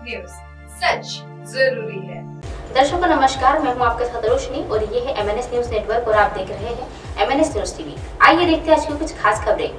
News, सच जरूरी है। दर्शकों नमस्कार, मैं हूं आपके साथ रोशनी और ये है MNS न्यूज नेटवर्क और आप देख रहे हैं MNS न्यूज टीवी। आइए देखते हैं आज की कुछ खास खबरें।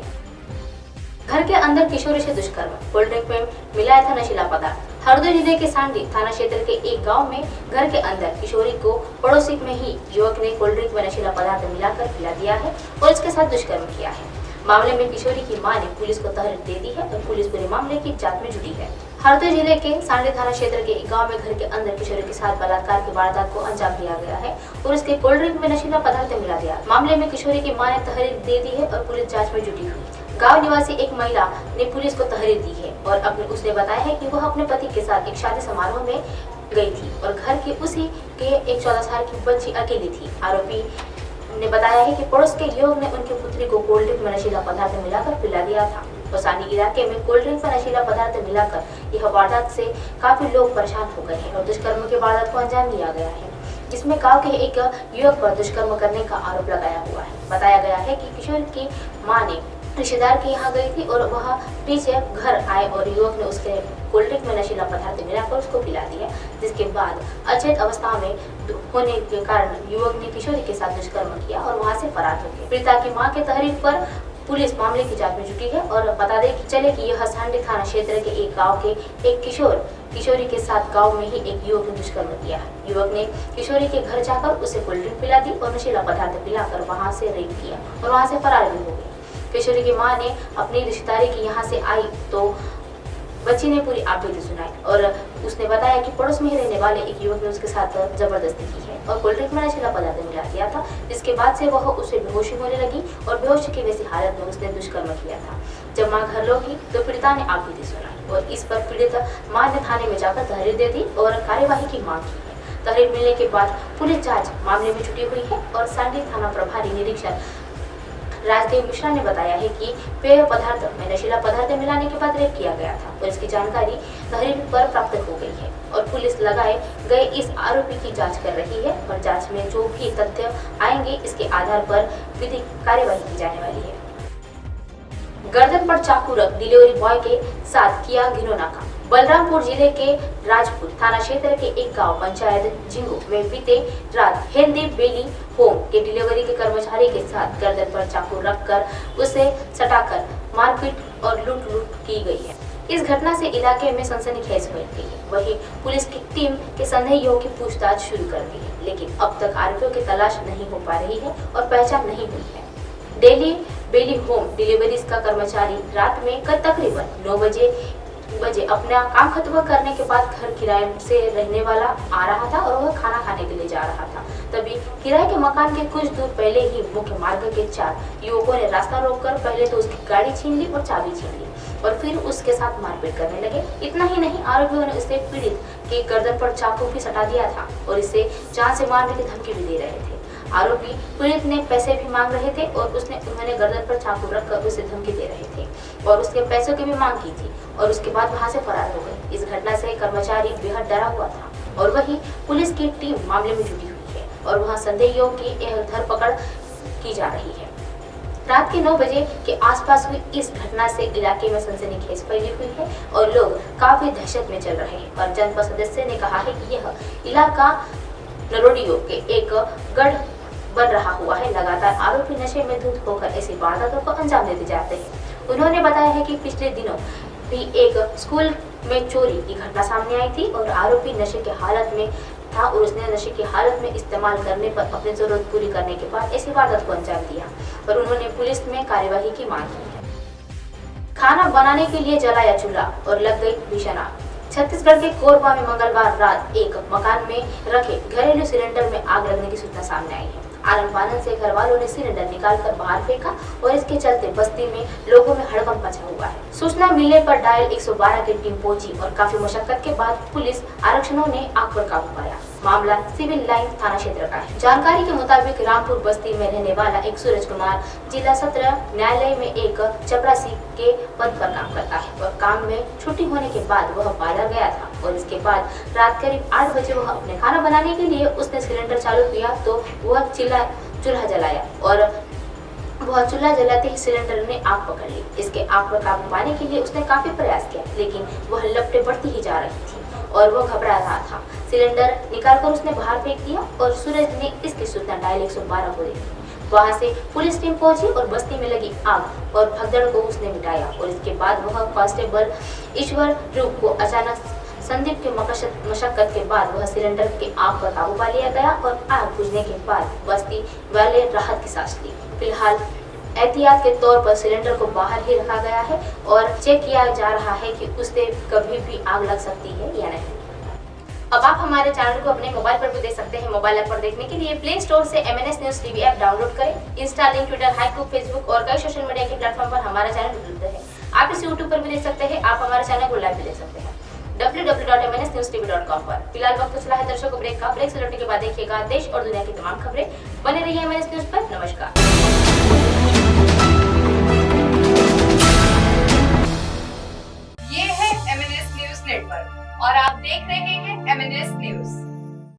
घर के अंदर किशोरी से दुष्कर्म, कोल्ड ड्रिंक में मिलाया था नशीला पदार्थ। हरदोई जिले के सांडी थाना क्षेत्र के एक गांव में घर के अंदर किशोरी को पड़ोसी में ही युवक ने कोल्ड ड्रिंक में नशीला पदार्थ मिलाकर पिला दिया है और इसके साथ दुष्कर्म किया है। मामले में किशोरी की मां ने पुलिस को तहरीर दे दी है और पुलिस पूरे मामले की जांच में जुटी है। हरदोई जिले के सांडी थाना क्षेत्र के एक गांव में घर के अंदर किशोरी के साथ बलात्कार की वारदात को अंजाम दिया गया है और उसके कोल्ड ड्रिंक में नशीला पदार्थ मिला दिया। मामले में किशोरी की मां ने तहरीर दे दी है और पुलिस जांच में जुटी हुई। गांव निवासी एक महिला ने पुलिस को तहरीर दी है और उसने बताया है कि वह अपने पति के साथ एक शादी समारोह में गई थी और घर के उसी के एक 14 साल की बच्ची अकेली थी। आरोपी ने बताया है कि पड़ोस के युवक ने उनकी पुत्री को कोल्ड ड्रिंक में नशीला पदार्थ मिलाकर पिला दिया था। बसानी इलाके में कोल्ड ड्रिंक में नशीला पदार्थ मिलाकर यह वारदात से काफी लोग परेशान हो गए हैं और दुष्कर्म के वारदात को अंजाम दिया गया है, जिसमें गांव के एक युवक पर दुष्कर्म करने का आरोप लगाया हुआ है। बताया गया है कि किशोर की मां ने रिश्तेदार के यहाँ गई थी और वह पीछे घर आए और युवक ने उसके कोल्ड ड्रिंक में नशीला पदार्थ मिलाकर उसको पिला दिया, जिसके बाद अचेत अवस्था में होने के कारण युवक ने किशोरी के साथ दुष्कर्म किया और वहां से फरार हो गए। पीड़िता की मां के तहरीर पर पुलिस मामले की जांच में जुटी है और बता दें कि चले कि यह सांडी थाना क्षेत्र के एक गांव के एक किशोरी के साथ गांव में ही एक युवक ने दुष्कर्म किया है। युवक ने किशोरी के घर जाकर उसे कोल्ड ड्रिंक पिला दी और नशीला पदार्थ पिलाकर वहां से रेप किया और वहां से फरार भी हो गए। किशोरी की मां ने अपनी रिश्तेदारी की यहाँ से आई तो बच्ची ने पूरी आपबीती सुनाई और उसने बताया कि पड़ोस में ही रहने वाले एक युवक ने उसके साथ जबरदस्ती की है और कोल्ड ड्रिंक में नशीला पदार्थ मिला दिया था, जिसके बाद से वह उसे बेहोशी होने लगी और बेहोशी की वैसी हालत में उसने दुष्कर्म किया था। जब मां घर लौटी तो पीड़िता ने आपबीती सुनाई और इस पर पीड़ित मां ने थाने में जाकर तहरीर दे दी और कार्यवाही की मांग की है। तहरीर मिलने के बाद पुलिस जांच मामले में जुटी हुई है और सांडी थाना प्रभारी निरीक्षक राजदेव मिश्रा ने बताया है कि पेय पदार्थ में नशीला पदार्थ मिलाने के बाद रेप किया गया था और इसकी जानकारी तहरीर पर प्राप्त हो गई है और पुलिस लगाए गए इस आरोपी की जांच कर रही है और जांच में जो भी तथ्य आएंगे इसके आधार पर विधिक कार्यवाही की जाने वाली है। गर्दन पर चाकू रख डिलीवरी बॉय के साथ किया घिनौना काम। बलरामपुर जिले के राजपुर थाना क्षेत्र के एक गांव पंचायत जिंगू में बीते रात हिंदी बेली होम के डिलीवरी के कर्मचारी के साथ गर्दन पर चाकू रखकर उसे सटाकर मारपीट और लूट की गई है। इस घटना से इलाके में सनसनीखेज हो गई है। वहीं पुलिस की टीम के संदेहियों की पूछताछ शुरू कर दी है, लेकिन अब तक आरोपियों की तलाश नहीं हो पा रही है और पहचान नहीं हुई है। डेली बेली होम डिलीवरीज का कर्मचारी रात में तकरीबन 9 बजे अपना काम खत्म करने के बाद घर किराए से रहने वाला आ रहा था और वह खाना खाने के लिए जा रहा था। तभी किराए के मकान के कुछ दूर पहले ही मुख्य मार्ग के 4 युवकों ने रास्ता रोककर पहले तो उसकी गाड़ी छीन ली और चाबी छीन ली और फिर उसके साथ मारपीट करने लगे। इतना ही नहीं, आरोपियों ने उसे पीड़ित की गर्दन पर चाकू भी सटा दिया था और इसे जान से मारने की धमकी भी दे रहे थे। आरोपी पीड़ित ने पैसे भी मांग रहे थे और उन्होंने गर्दन पर चाकू रखकर उसे धमकी दे रहे थे और उसके पैसों की भी मांग की थी और उसके बाद वहां से फरार हो गए। इस घटना से कर्मचारी बेहद डरा हुआ था और वही पुलिस की टीम मामले में जुटी हुई है और वहां संदेहियों की धरपकड़ की जा रही है। रात के 9 बजे के आसपास हुई इस घटना से इलाके में सनसनीखेज फैली हुई है और लोग काफी दहशत में चल रहे हैं और जनपद सदस्य ने कहा है कि यह इलाका नरोडियो के एक गढ़ बन रहा हुआ है। लगातार आरोपी नशे में धुत होकर ऐसी वारदातों को अंजाम देते जाते हैं। उन्होंने बताया है कि पिछले दिनों भी एक स्कूल में चोरी की घटना सामने आई थी और आरोपी नशे की हालत में था और उसने नशे की हालत में इस्तेमाल करने पर अपनी जरूरत पूरी करने के बाद ऐसी वारदात को अंजाम दिया और उन्होंने पुलिस में कार्यवाही की मांग की है। खाना बनाने के लिए जलाया चूल्हा और लग गई भीषण आग। छत्तीसगढ़ के कोरबा में मंगलवार रात एक मकान में रखे घरेलू सिलेंडर में आग लगने की सूचना सामने आई है। आनन फानन से घर वालों ने सिलेंडर निकालकर बाहर फेंका और इसके चलते बस्ती में लोगों में हड़कंप मचा हुआ है। सूचना मिलने पर डायल 112 की टीम पहुंची और काफी मशक्कत के बाद पुलिस आरक्षणों ने आग पर काबू पाया। मामला सिविल लाइन थाना क्षेत्र का है। जानकारी के मुताबिक रामपुर बस्ती में रहने वाला एक सूरज कुमार जिला सत्र न्यायालय में एक चपरासी के पद पर काम करता है और काम में छुट्टी होने के बाद वह पार्लर गया था और इसके बाद रात करीब 8 बजे वह अपने खाना बनाने के लिए उसने सिलेंडर चालू किया तो वह चूल्हा जलाया और वह चूल्हा जलाते ही सिलेंडर ने आग पकड़ ली। इसके आग पर काबू पाने के लिए उसने काफी प्रयास किया, लेकिन वह लपटें बढ़ती ही जा रही थी। और वो घबरा रहा था। सिलेंडर निकालकर उसने बाहर फेंक दिया और सूरज ने इसकी सूचना डायल 112 को दी। वहां से पुलिस टीम पहुंची और बस्ती में लगी आग और भगदड़ को उसने मिटाया। और इसके बाद वह कांस्टेबल ईश्वर रूप को अचानक संदीप के मशक्कत के बाद वह सिलेंडर के आग पर काबू पा लिया गया और आग बुझने के बाद बस्ती वाले राहत की सांस ली। फिलहाल एहतियात के तौर पर सिलेंडर को बाहर ही रखा गया है और चेक किया जा रहा है कि उससे कभी भी आग लग सकती है या नहीं। अब आप हमारे चैनल को अपने मोबाइल पर भी देख सकते हैं। मोबाइल ऐप पर देखने के लिए प्ले स्टोर से MNS news TV app download करें। इंस्टा, लिंक, ट्विटर, हाइकू, फेसबुक और कई सोशल मीडिया के प्लेटफॉर्म पर हमारा चैनल उपलब्ध है। आप इसे यूट्यूब पर भी देख सकते हैं। आप हमारे चैनल को लाइव भी देख सकते हैं www.mnsnewstv.com पर। फिलहाल वक्त चला है दर्शकों ब्रेक का। ब्रेक से लौटने के बाद देखिएगा देश और दुनिया की तमाम खबरें। बने रहिए MNS न्यूज पर। नमस्कार। ये है MNS न्यूज नेटवर्क और आप देख रहे हैं MNS न्यूज।